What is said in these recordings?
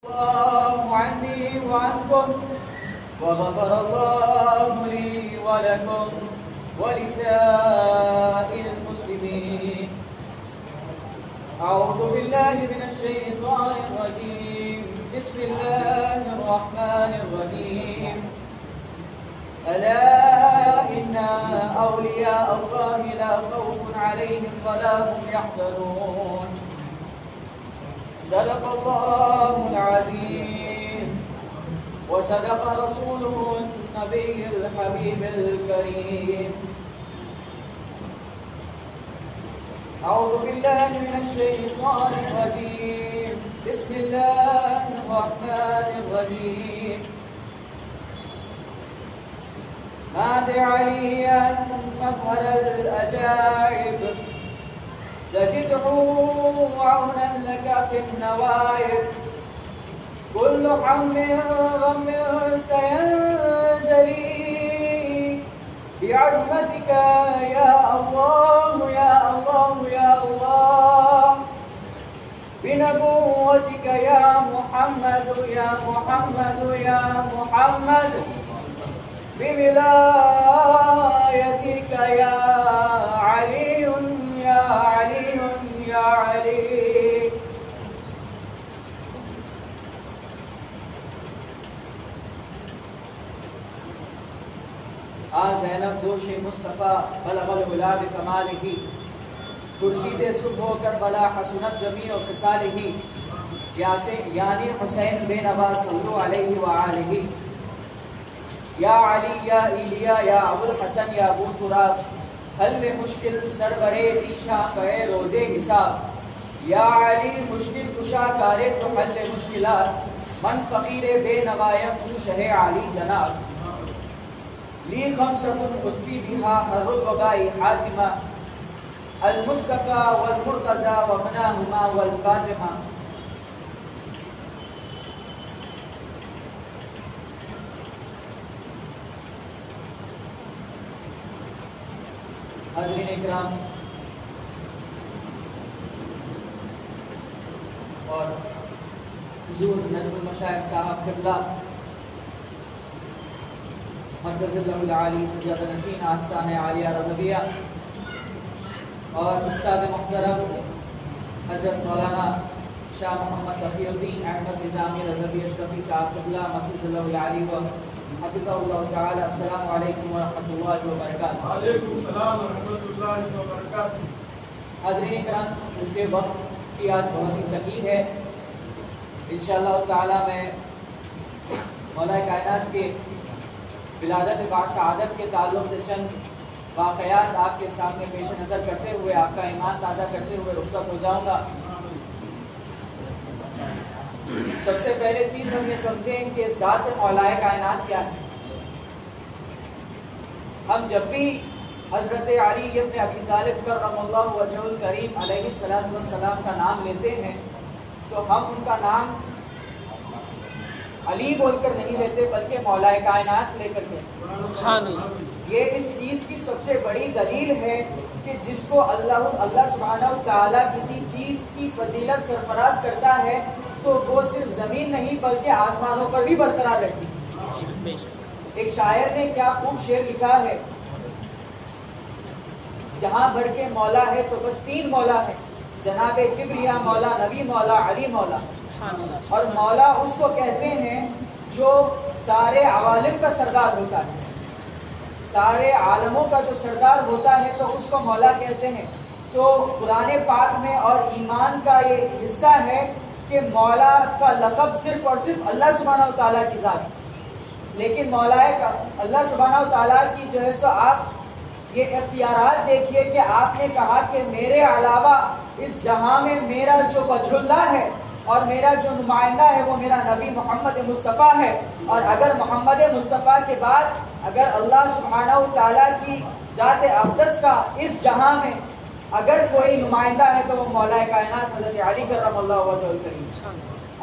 الله عني وعنكم وغفر الله لي ولكم ولسائر المسلمين. أعوذ بالله من الشيطان الرجيم. بسم الله الرحمن الرحيم. ألا إن أولياء الله لا خوف عليهم ولا هم يحزنون. صدق الله العظيم وصدق رسوله النبي الحبيب الكريم. أعوذ بالله من الشيطان الرجيم. بسم الله الرحمن الرحيم. نادى علي أن نظهر الأجائب تجده عونا لك في النوائب. كل هم غم سينجلي بعزمتك يا الله يا الله يا الله. بنبوتك يا محمد يا محمد يا محمد. بولايتك يا علي يا علي يا علي. زینب دوش مصطفیٰ بلغ العلا بکمالہ. خورشید صبح ہو کر بلا حسنت جمیع و خصالہ. یعنی حسین بن عباس صلی اللہ علیہ وآلہ. یا علی یا ایلیا یا ابو الحسن یا ابو تراب. حل مشکل سرورے پیشا فے روزے حساب. یا علی مشکل کشا کارے تو حل مشکلات. من فقیر بے نوایم تو شہ علی جناب. لی خمسۃ اطفی بہا حر الوباء حاتمہ. المصطفیٰ والمرتضیٰ ومناہما والفاطمہ. حاضرین اکرام اور حضور نظم المشائخ صاحب قبلہ مقدس اللہ العالی سجادہ نشین آستانہ عالیہ رضویہ اور استاد محترم حضرت مولانا شاہ محمد تقی الدین احمد نظامی رضوی اشرفی صاحب قبلہ مقدس اللہ العالی و حفظہ اللہ تعالی. السلام علیکم ورحمۃ اللہ وبرکاتہ. وعلیکم السلام ورحمۃ اللہ وبرکاتہ. حاضرین کرام، چونکہ وقت کی آج بہت ہی تنگی ہے، انشاءاللہ تعالی میں مولا کائنات کے ولادت بعد سعادت کے تعلق سے چند واقعات آپ کے سامنے پیش نظر کرتے ہوئے آپ کا ایمان تازہ کرتے ہوئے رخصت ہو جاؤں گا. سب سے پہلے چیز ہم یہ سمجھیں کہ ذات مولا کائنات کیا ہے. ہم جب بھی حضرت علی ابن ابی طالب کرم اللہ وجہہ الکریم علیہ السلام کا نام لیتے ہیں تو ہم ان کا نام علی بول کر نہیں لیتے بلکہ مولا کائنات لے کر کے. یہ اس چیز کی سب سے بڑی دلیل ہے کہ جس کو اللہ سبحانہ تعالیٰ کسی چیز کی فضیلت سرفراز کرتا ہے تو وہ صرف زمین نہیں بلکہ آسمانوں پر بھی برقرار رہتی ہے. ایک شاعر نے کیا خوب شعر لکھا ہے، جہاں بھر کے مولا ہے تو بس تین مولا ہے، جناب کبریا مولا، نبی مولا، علی مولا. اور مولا اس کو کہتے ہیں جو سارے عوالم کا سردار ہوتا ہے، سارے عالموں کا جو سردار ہوتا ہے تو اس کو مولا کہتے ہیں. تو قرآن پاک میں اور ایمان کا یہ حصہ ہے کہ مولا کا لقب صرف اور صرف اللہ سبحانہ و تعالیٰ کی ذات ہے. لیکن مولا کا اللہ سبحانہ و تعالیٰ کی جو ہے سو آپ یہ اختیارات دیکھیے کہ آپ نے کہا کہ میرے علاوہ اس جہاں میں میرا جو وجہ اللہ ہے اور میرا جو نمائندہ ہے وہ میرا نبی محمد مصطفیٰ ہے. اور اگر محمد مصطفیٰ کے بعد اگر اللہ سبحانہ و تعالیٰ کی ذات اقدس کا اس جہاں میں اگر کوئی نمائندہ ہے تو وہ مولا کائنات حضرت علی کرم اللہ وجہہ الکریم.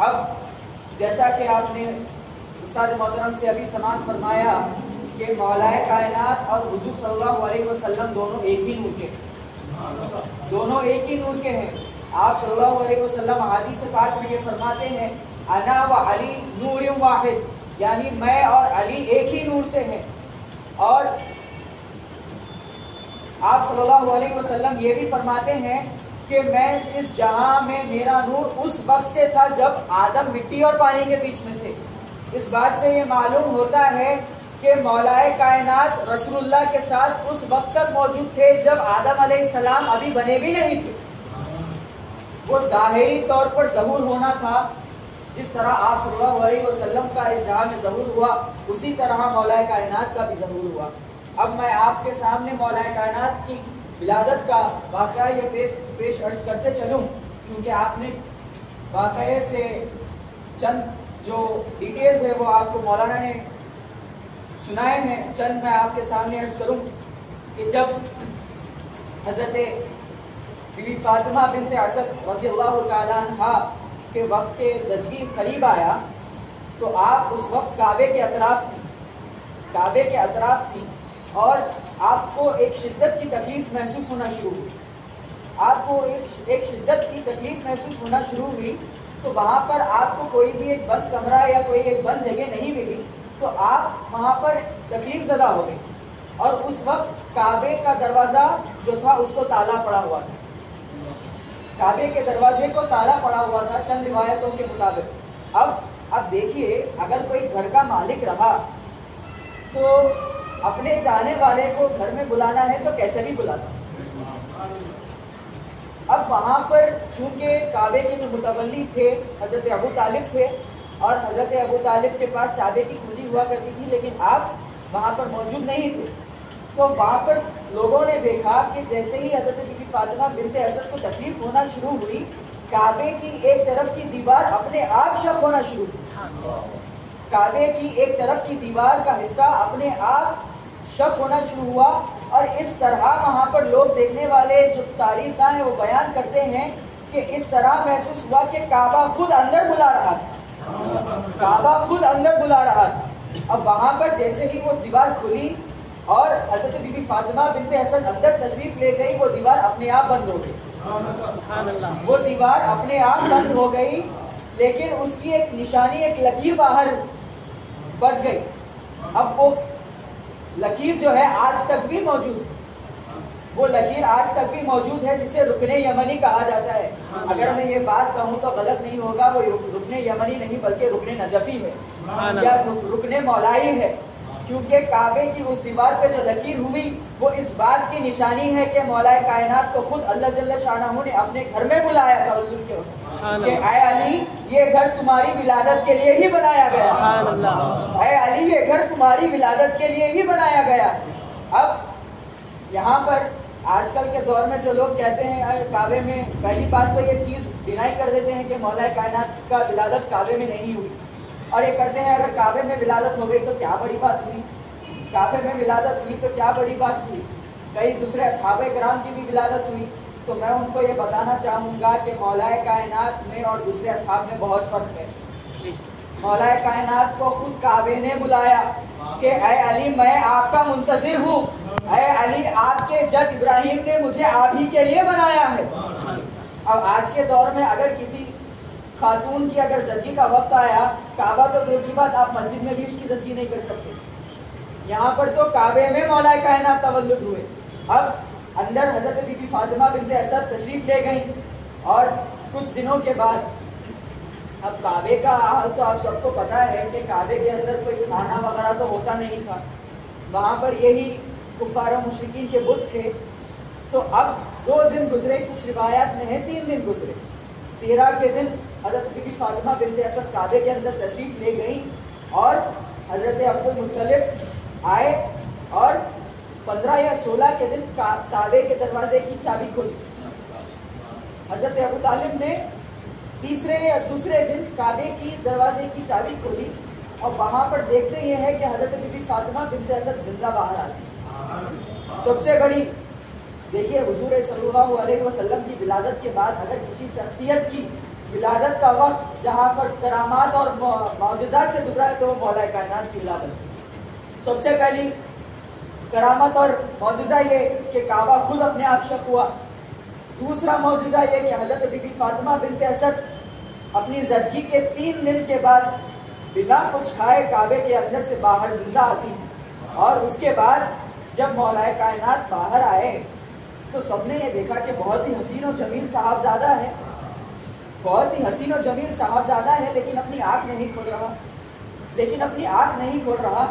اب جیسا کہ آپ نے استاد محترم سے ابھی سماعت فرمایا کہ مولا کائنات اور حضور صلی اللہ علیہ وسلم دونوں ایک ہی نور کے ہیں، دونوں ایک ہی نور کے ہیں. آپ صلی اللہ علیہ وسلم احادیث پاک میں یہ فرماتے ہیں انا و علی نور واحد، یعنی میں اور علی ایک ہی نور سے ہیں. اور آپ صلی اللہ علیہ وسلم یہ بھی فرماتے ہیں کہ میں اس جہاں میں میرا نور اس وقت سے تھا جب آدم مٹی اور پانی کے بیچ میں تھے. اس بات سے یہ معلوم ہوتا ہے کہ مولا کائنات رسول اللہ کے ساتھ اس وقت تک موجود تھے جب آدم علیہ السلام ابھی بنے بھی نہیں تھے. وہ ظاہری طور پر ظہور ہونا تھا، جس طرح آپ صلی اللہ علیہ وسلم کا اس جہاں میں ظہور ہوا اسی طرح مولا کائنات کا بھی ظہور ہوا. اب میں آپ کے سامنے مولا کائنات کی ولادت کا واقعہ یہ پیش عرض کرتے چلوں، کیونکہ آپ نے واقعے سے چند جو ڈیٹیلز ہیں وہ آپ کو مولانا نے سنائے ہیں. چند میں آپ کے سامنے عرض کروں کہ جب حضرت بی بی فاطمہ بنت اسد رضی اللہ تعالیٰ عنہ کے وقت کے زچگی قریب آیا تو آپ اس وقت کعبے کے اطراف تھی اور آپ کو ایک شدت کی تکلیف محسوس ہونا شروع ہوئی. آپ کو ایک شدت کی تکلیف محسوس ہونا شروع ہوئی تو وہاں پر آپ کو کوئی بھی ایک بند کمرہ یا کوئی ایک بند جگہ نہیں ملی تو آپ وہاں پر تکلیف زدہ ہو گئی. اور اس وقت کعبے کا دروازہ جو تھا اس کو تالا پڑا ہوا تھا. کعبے کے دروازے کو تالا پڑا ہوا تھا چند روایتوں کے مطابق. اب دیکھیے، اگر کوئی گھر کا مالک رہا تو اپنے جانے والے کو گھر میں بلانا ہے تو کیسے بھی بلاتا. اب وہاں پر چونکہ کعبے کے جو متولی تھے حضرت ابو طالب تھے اور حضرت ابو طالب کے پاس چابے کی کنجی ہوا کرتی تھی، لیکن آپ وہاں پر موجود نہیں تھے. تو وہاں پر لوگوں نے دیکھا کہ جیسے ہی حضرت بی بی فاطمہ بنت اسد کو تکلیف ہونا شروع ہوئی، کعبے کی ایک طرف کی دیوار اپنے آپ شق ہونا شروع ہوئی. کعبے کی ایک طرف کی دیوار کا حصہ اپنے آپ شق ہونا شروع ہوا. اور اس طرح وہاں پر لوگ دیکھنے والے جو تاریخ داں ہیں وہ بیان کرتے ہیں کہ اس طرح محسوس ہوا کہ کعبہ خود اندر بلا رہا تھا. کعبہ خود اندر بلا رہا تھا. اب وہاں پر جیسے ہی وہ دیوار کھلی اور حضرت بی بی فاطمہ بنت اسد اندر تشریف لے گئی، وہ دیوار اپنے آپ بند ہو گئی. وہ دیوار اپنے آپ بند ہو گئی، لیکن اس کی ایک نشانی، ایک لکیر باہر بچ گئی. اب وہ لکیر جو ہے آج تک بھی موجود ہے. وہ لکیر آج تک بھی موجود ہے جسے رکن یمنی کہا جاتا ہے. اگر میں یہ بات کہوں تو غلط نہیں ہوگا، وہ رکن یمنی نہیں بلکہ رکن نجفی ہے یا رکن مولائی ہے، کیونکہ کعبے کی اس دیوار پہ جو لکیر ہوئی وہ اس بات کی نشانی ہے کہ مولا کائنات کو خود اللہ جل شانہ نے اپنے گھر میں بلایا تھا کہ اے علی یہ گھر تمہاری ولادت کے لیے ہی بنایا گیا. اے علی یہ گھر تمہاری ولادت کے لیے ہی بنایا گیا. اب یہاں پر آج کل کے دور میں جو لوگ کہتے ہیں کعبے میں، پہلی بات تو یہ چیز ڈینائی کر دیتے ہیں کہ مولا کائنات کا ولادت کعبے میں نہیں ہوئی، اور یہ کہتے ہیں اگر کعبے میں ولادت ہو گئی تو کیا بڑی بات ہوئی. کعبے میں ولادت ہوئی تو کیا بڑی بات ہوئی. کئی دوسرے اصحاب کرام کی بھی ولادت ہوئی. تو میں ان کو یہ بتانا چاہوں گا کہ مولا کائنات میں اور دوسرے اصحاب میں بہت فرق ہے. مولا کائنات کو خود کعبے نے بلایا کہ اے علی میں آپ کا منتظر ہوں. اے علی آپ کے جد ابراہیم نے مجھے آپ ہی کے لیے بنایا ہے. اب آج کے دور میں اگر کسی خاتون کی اگر زچگی کا وقت آیا، کعبہ تو دور کی بات، آپ مسجد میں بھی اس کی زچگی نہیں کر سکتے. یہاں پر تو کعبے میں مولا کائنات تولد ہوئے. اب اندر حضرت بی بی فاطمہ بنت اسد تشریف لے گئیں اور کچھ دنوں کے بعد اب کعبے کا حال تو آپ سب کو پتا ہے کہ کعبے کے اندر کوئی کھانا وغیرہ تو ہوتا نہیں تھا. وہاں پر یہی کفار و مشرکین کے بت تھے. تو اب 2 دن گزرے، کچھ روایات میں ہے 3 دن گزرے. 13 کے دن حضرت بی بی فاطمہ بنت اسد کعبے کے اندر تشریف لے گئیں اور حضرت عبد المطلب آئے اور 15 یا 16 کے دن کعبے کے دروازے کی چابی کھولی. حضرت ابو طالب نے تیسرے یا دوسرے دن کعبے کی دروازے کی چابی کھولی اور وہاں پر دیکھتے یہ ہے کہ حضرت بی بی فاطمہ بنت اسد زندہ باہر آتی. سب سے بڑی دیکھیے حضور صلی اللہ علیہ وسلم کی ولادت کے بعد اگر کسی شخصیت کی ولادت کا وقت جہاں پر کرامات اور معجزات سے گزرا ہے تو وہ مولا کائنات کی ولادت. سب سے پہلی کرامت اور معجزہ یہ کہ کعبہ خود اپنے آپ شق ہوا. دوسرا معجزہ یہ کہ حضرت بی بی فاطمہ بنت اسد اپنی زچگی کے 3 دن کے بعد بنا کچھ کھائے کعبے کے اندر سے باہر زندہ آتی ہیں. اور اس کے بعد جب مولا کائنات باہر آئے تو سب نے یہ دیکھا کہ بہت ہی حسین و جمیل صاحبزادہ ہے، بہت ہی حسین و جمیل صاحبزادہ ہے، لیکن اپنی آنکھ نہیں کھول رہا.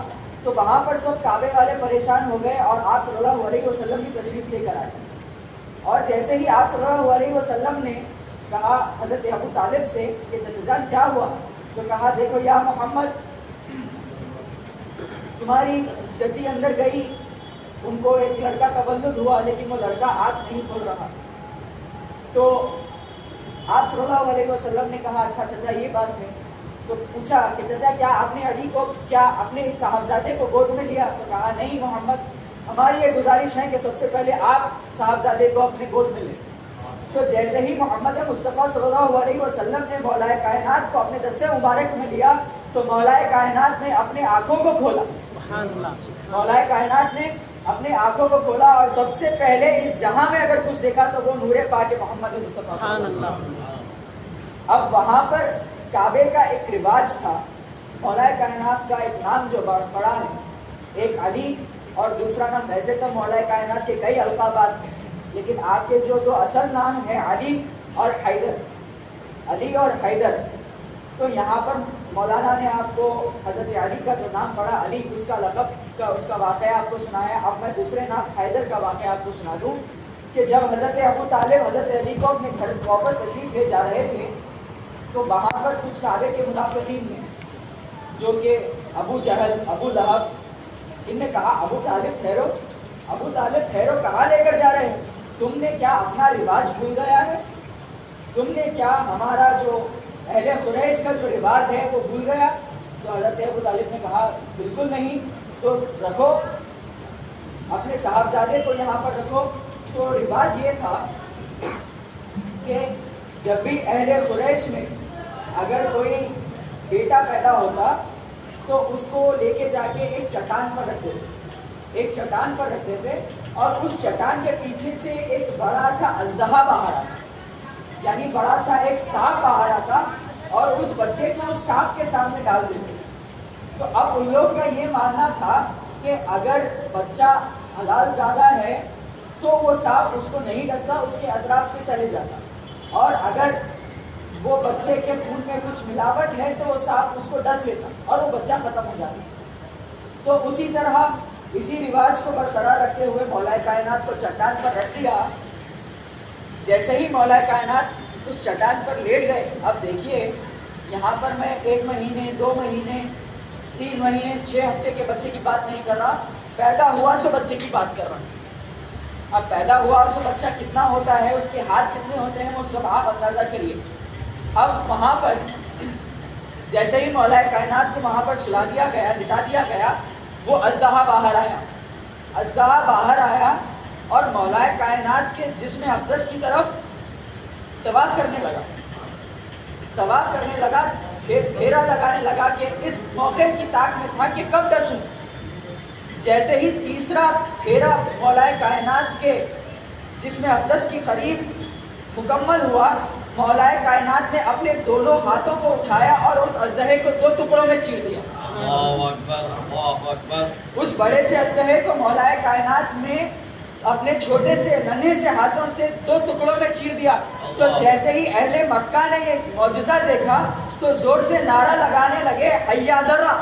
تو وہاں پر سب کعبے والے پریشان ہو گئے اور آپ صلی اللہ علیہ وسلم کی تشریف لے کر آئے. اور جیسے ہی آپ صلی اللہ علیہ وسلم نے کہا حضرت ابو طالب سے کہ چچا جان کیا ہوا، تو کہا دیکھو یا محمد، تمہاری چچی اندر گئی، ان کو ایک لڑکا تولد ہوا لیکن وہ لڑکا آنکھ نہیں کھول رہا. تو آپ صلی اللہ علیہ وسلم نے کہا اچھا چچا یہ بات ہے. تو پوچھا کہ چچا کیا آپ نے علی کو، کیا اپنے اس صاحبزادے کو گود میں لیا؟ تو کہا نہیں محمد، ہماری یہ گزارش ہے کہ سب سے پہلے آپ صاحبزادے کو اپنے گود میں لیں. تو جیسے ہی محمد مصطفیٰ صلی اللہ علیہ وسلم نے مولا کائنات کو اپنے دستے مبارک میں لیا تو مولا کائنات نے اپنے آنکھوں کو کھولا. مولا کائنات نے اپنے آنکھوں کو کھولا اور سب سے پہلے اس جہاں میں اگر کچھ دیکھا تو وہ نور پاک محمد مصطفیٰ. اب وہاں پر کعبے کا ایک رواج تھا، مولا کائنات کا ایک نام جو بڑا ہے، ایک علی اور دوسرا نام. ویسے تو مولا کائنات کے کئی القابات ہیں لیکن آپ کے جو دو اصل نام ہیں علی اور حیدر، علی اور حیدر. تو یہاں پر مولانا نے آپ کو حضرت علی کا جو نام پڑا علی، اس کا لقب کا اس کا واقعہ آپ کو سنایا. اب میں دوسرے نام حیدر کا واقعہ آپ کو سنا دوں کہ جب حضرت ابو طالب حضرت علی کو اپنے گھر واپس تشریف لے جا رہے تھے تو وہاں پر کچھ کعبے کے منافقین نے جو کہ ابو جہل، ابو لہب، ان نے کہا ابو طالب ٹھہرو، ابو طالب ٹھہرو، کہاں لے کر جا رہے ہیں؟ تم نے کیا اپنا رواج بھول گیا ہے؟ تم نے کیا ہمارا جو اہل قریش کا جو رواج ہے وہ بھول گیا؟ تو حضرت ابو طالب نے کہا بالکل نہیں. تو رکھو اپنے صاحبزادے کو یہاں پر رکھو. تو رواج یہ تھا کہ جب بھی اہل قریش میں اگر کوئی بیٹا پیدا ہوتا تو اس کو لے کے جا کے ایک چٹان پر رکھ دیتے، ایک چٹان پر رکھ دیتے اور اس چٹان کے پیچھے سے ایک بڑا سا اژدہا باہر آتا، یعنی بڑا سا ایک سانپ باہر آتا اور اس بچے کو اس سانپ کے سامنے ڈال دیتے. تو اب ان لوگ کا یہ ماننا تھا کہ اگر بچہ حلال زادہ ہے تو وہ سانپ اس کو نہیں ڈستا، اس کے اطراف سے چلے جاتا، اور اگر وہ بچے کے خون میں کچھ ملاوٹ ہے تو وہ سانپ اس کو ڈس لیتا اور وہ بچہ ختم ہو جاتا. تو اسی طرح اسی رواج کو برقرار رکھتے ہوئے مولا کائنات کو چٹان پر رکھ دیا. جیسے ہی مولا کائنات اس چٹان پر لیٹ گئے، اب دیکھیے یہاں پر میں 1 مہینے 2 مہینے 3 مہینے 6 ہفتے کے بچے کی بات نہیں کر رہا، پیدا ہوا سو بچے کی بات کر رہا ہوں. اب پیدا ہوا سو بچہ کتنا ہوتا ہے، اس کے ہاتھ کتنے ہوتے ہیں، وہ سب آپ اندازہ کریے. اب وہاں پر جیسے ہی مولا کائنات کو وہاں پر سلا دیا گیا، لٹا دیا گیا، وہ اژدہا باہر آیا. اژدہا باہر آیا اور مولا کائنات کے جسم اقدس کی طرف طواف کرنے لگا، طواف کرنے لگا، پھیرا لگانے لگا کہ اس موقع کی طاق میں تھا کہ کب ڈسوں. جیسے ہی تیسرا پھیرا مولا کائنات کے جسم اقدس کی قریب مکمل ہوا، مولا کائنات نے اپنے دونوں ہاتھوں کو اٹھایا اور اس اژدہے کو 2 ٹکڑوں میں چیر دیا. اللہ اکبر، اللہ اکبر. اس بڑے سے اژدہے کو مولا کائنات نے اپنے چھوٹے سے ننھے سے ہاتھوں سے 2 ٹکڑوں میں چیر دیا. تو جیسے ہی اہل مکہ نے یہ معجزہ دیکھا تو زور سے نعرہ لگانے لگے حیا درہ،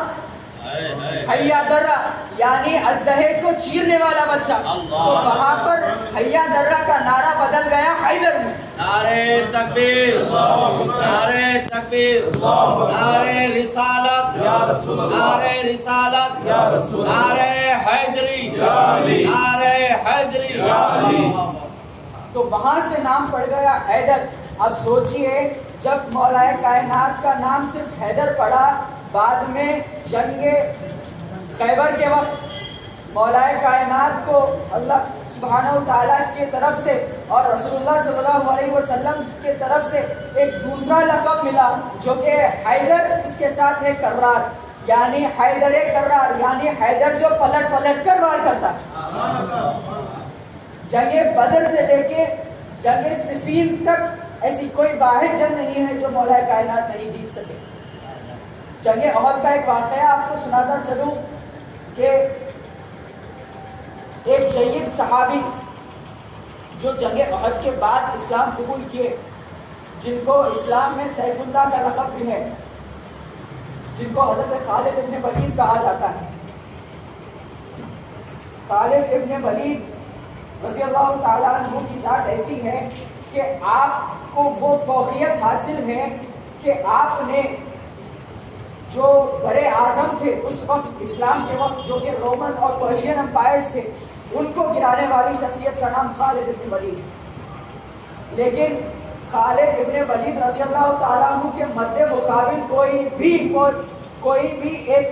حیا درہ، یعنی اژدہے کو چیرنے والا بچہ. تو وہاں پر حیا درہ کا نعرہ بدل گیا حیدر میں. نعرے تکبیر، نعرے تکبیر، نعرے رسالت، نعرے رسالت، نعرے حیدری، نعرے حیدری. تو وہاں سے نام پڑ گیا حیدر. اب سوچئے جب مولا کائنات کا نام صرف حیدر پڑا، بعد میں جنگ خیبر کے وقت مولا کائنات کو اللہ سبحانہ وتعالیٰ کی طرف سے اور رسول اللہ صلی اللہ علیہ وسلم کی طرف سے ایک دوسرا لقب ملا جو کہ حیدر، اس کے ساتھ ہے کرار، یعنی حیدر کرار، یعنی حیدر جو پلٹ پلٹ کر وار کرتا ہے. جنگ بدر سے لے کے جنگ صفین تک ایسی کوئی واحد جنگ نہیں ہے جو مولا کائنات نہیں جیت سکے. جنگ احد کا ایک واقعہ آپ کو سناتا چلوں کہ ایک شہید صحابی جو جنگ احد کے بعد اسلام قبول کیے، جن کو اسلام میں سیف اللہ کا لقب بھی ہے، جن کو حضرت خالد ابن ولید کہا جاتا ہے. خالد ابن ولید رضی اللہ تعالیٰ عنہ کی ذات ایسی ہے کہ آپ کو وہ فوقیت حاصل ہے کہ آپ نے جو بڑے اعظم تھے اس وقت اسلام کے وقت، جو کہ رومن اور پرشین امپائرز تھے، ان کو گرانے والی شخصیت کا نام خالد ابن ولید. لیکن خالد ابن ولید رضی اللہ تعالیٰ عنہ کے مد مقابل کوئی بھی ایک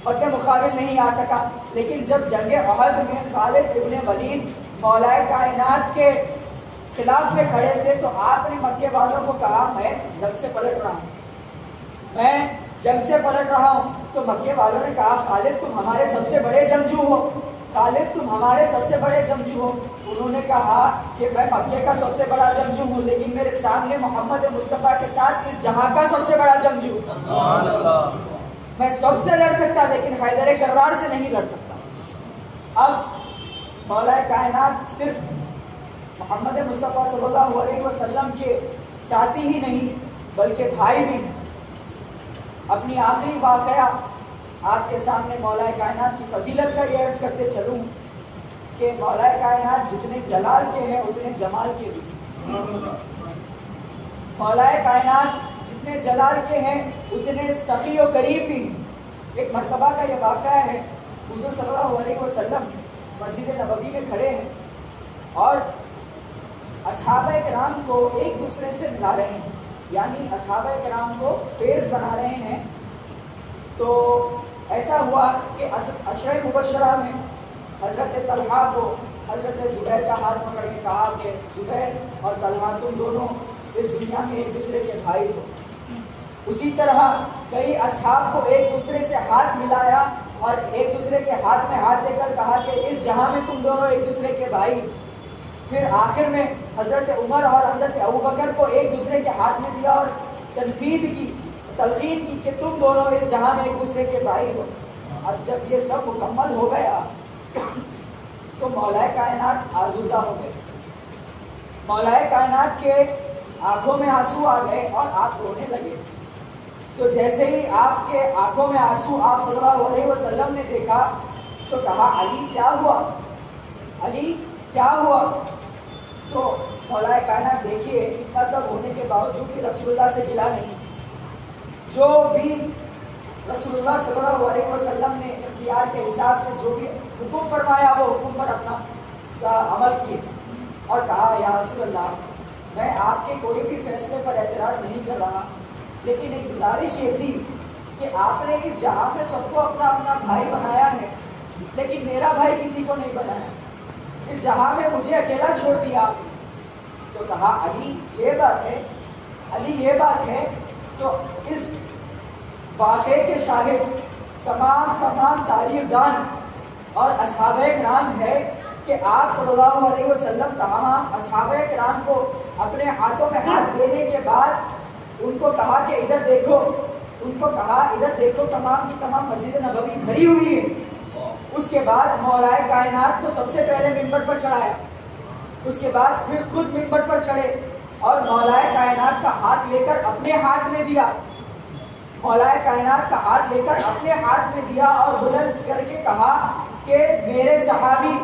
مد مقابل نہیں آ سکا. لیکن جب جنگ احد میں خالد ابن ولید مولا کائنات کے خلاف میں کھڑے تھے تو آپ نے مکے والوں کو کہا میں جنگ سے پلٹ رہا ہوں. تو مکے والوں نے کہا خالد تم ہمارے سب سے بڑے جنگجو ہو، خالد تم ہمارے سب سے بڑے جنگجو ہو. انہوں نے کہا کہ میں مکے کا سب سے بڑا جنگجو ہوں، لیکن میرے سامنے محمد مصطفیٰ کے ساتھ اس جہاں کا سب سے بڑا جنگجو ہوں. میں سب سے لڑ سکتا لیکن حیدر کرار سے نہیں لڑ سکتا. اب مولا کائنات صرف محمد مصطفیٰ صلی اللہ علیہ وسلم کے ساتھی ہی نہیں بلکہ بھائی بھی. اپنی آخری واقعہ آپ کے سامنے مولا کائنات کی فضیلت کا یہ عرض کرتے چلوں کہ مولا کائنات جتنے جلال کے ہیں اتنے جمال کے بھی. مولا کائنات جتنے جلال کے ہیں اتنے سخی و قریب بھی. ایک مرتبہ کا یہ واقعہ ہے، حضور صلی اللہ علیہ وسلم مسجد نبوی میں کھڑے ہیں اور اصحابہ کرام کو ایک دوسرے سے ملا رہے ہیں، یعنی اصحابہ کرام کو پیئرز بنا رہے ہیں. تو ایسا ہوا کہ عشرہ مبشرہ میں حضرت طلحہ کو حضرت زبیر کا ہاتھ پکڑ کے کہا کہ زبیر اور طلحہ تم دونوں اس دنیا میں ایک دوسرے کے بھائی ہو. اسی طرح کئی اصحاب کو ایک دوسرے سے ہاتھ ملایا اور ایک دوسرے کے ہاتھ میں ہاتھ دے کر کہا کہ اس جہاں میں تم دونوں ایک دوسرے کے بھائی. پھر آخر میں حضرت عمر اور حضرت ابوبکر کو ایک دوسرے کے ہاتھ میں دیا اور تلقین کی کہ تم دونوں اس جہاں میں ایک دوسرے کے بھائی ہو. اب جب یہ سب مکمل ہو گیا تو مولا کائنات آزودہ ہو گئے. مولا کائنات کے آنکھوں میں آنسو آ گئے اور آپ رونے لگے. تو جیسے ہی آپ کے آنکھوں میں آنسو آپ صلی اللہ علیہ وسلم نے دیکھا تو کہا علی کیا ہوا، علی کیا ہوا. تو مولا کائنات دیکھیے اتنا سب ہونے کے باوجود بھی رسول اللہ سے گلا نہیں. جو بھی رسول اللہ صلی اللہ علیہ وسلم نے اختیار کے حساب سے جو بھی حکم فرمایا وہ حکم پر اپنا عمل کیے اور کہا یا رسول اللہ میں آپ کے کوئی بھی فیصلے پر اعتراض نہیں کر رہا، لیکن ایک گزارش یہ تھی کہ آپ نے اس جہاں میں سب کو اپنا اپنا بھائی بنایا ہے لیکن میرا بھائی کسی کو نہیں بنایا، اس جہاں میں مجھے اکیلا چھوڑ دیا. تو کہا علی یہ بات ہے، علی یہ بات ہے. تو اس واقعے کے شاہد تمام تاریخ دان اور اصحابہ کرام ہے کہ آپ صلی اللہ علیہ وسلم تمام اصحابہ کرام کو اپنے ہاتھوں میں ہاتھ دینے کے بعد ان کو کہا کہ ادھر دیکھو، تمام کی تمام مسجد نبوی بھری ہوئی ہے. اس کے بعد مولا کائنات کو سب سے پہلے منبر پر چڑھایا، اس کے بعد پھر خود منبر پر چڑھے اور مولا کائنات کا ہاتھ لے کر اپنے ہاتھ میں دیا. مولا کائنات کا ہاتھ لے کر اپنے ہاتھ میں دیا اور بلند کر کے کہا کہ میرے صحابی،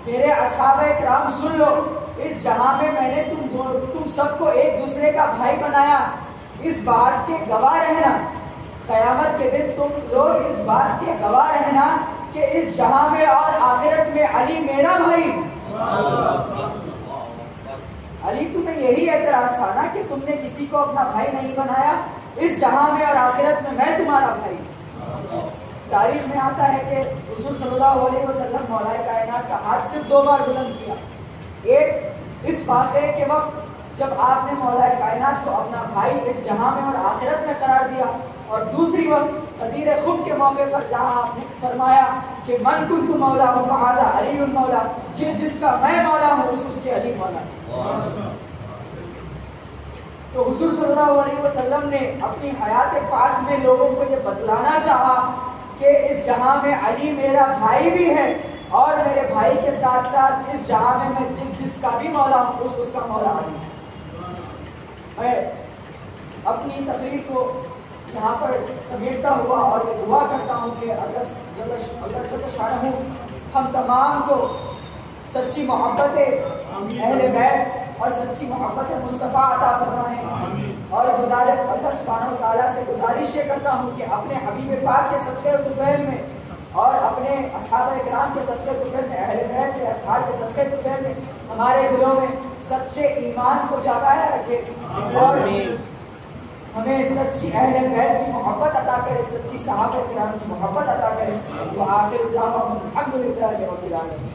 میرے اصحابہ کرام سن لو، اس جہاں میں نے تم سب کو ایک دوسرے کا بھائی بنایا. اس بات کے گواہ رہنا، قیامت کے دن تم لوگ اس بات کے گواہ رہنا کہ اس جہاں میں اور آخرت میں علی میرا بھائی. علی تمہیں یہی اعتراض تھا نا کہ تم نے کسی کو اپنا بھائی نہیں بنایا، اس جہاں میں اور آخرت میں تمہارا بھائی. تاریخ میں آتا ہے کہ حضور صلی اللہ علیہ وسلم مولا کائنات کا ہاتھ صرف 2 بار بلند کیا. ایک اس واقعے کے وقت جب آپ نے مولا کائنات کو اپنا بھائی اس جہاں میں اور آخرت میں قرار دیا، اور دوسری وقت غدیر خم کے موقع پر جہاں آپ نے فرمایا کہ من کنت مولا فہذا علی المولا، جس کا میں مولا ہوں اس کے علی مولا. تو حضور صلی اللہ علیہ وسلم نے اپنی حیات پاک میں لوگوں کو یہ بتلانا چاہا کہ اس جہاں میں علی میرا بھائی بھی ہے، اور میرے بھائی کے ساتھ ساتھ اس جہاں میں جس کا بھی مولا ہوں اس کا مولا علی ہے۔ میں اپنی تقریر کو یہاں پر سمیٹتا ہوا اور یہ دعا کرتا ہوں کہ اللہ جل شانہ ہم تمام کو سچی محبت اہل بیت اور سچی محبت مصطفیٰ عطا فرمائیں، اور گزارش اللہ سبحانہ وتعالیٰ سے گزارش یہ کرتا ہوں کہ اپنے حبیب پاک کے صدقے طفیل میں اور اپنے اصحاب کرام کے صدقے طفیل میں، اہل بیت کے اطہار کے صدقے طفیل میں ہمارے دلوں میں سچے ایمان کو جاگایا رکھے، اور ہمیں سچی اہل بیت کی محبت عطا کرے، سچی صحابہ کرام کی محبت عطا کرے۔ وآخر دعوانا الحمدللہ رب العالمین۔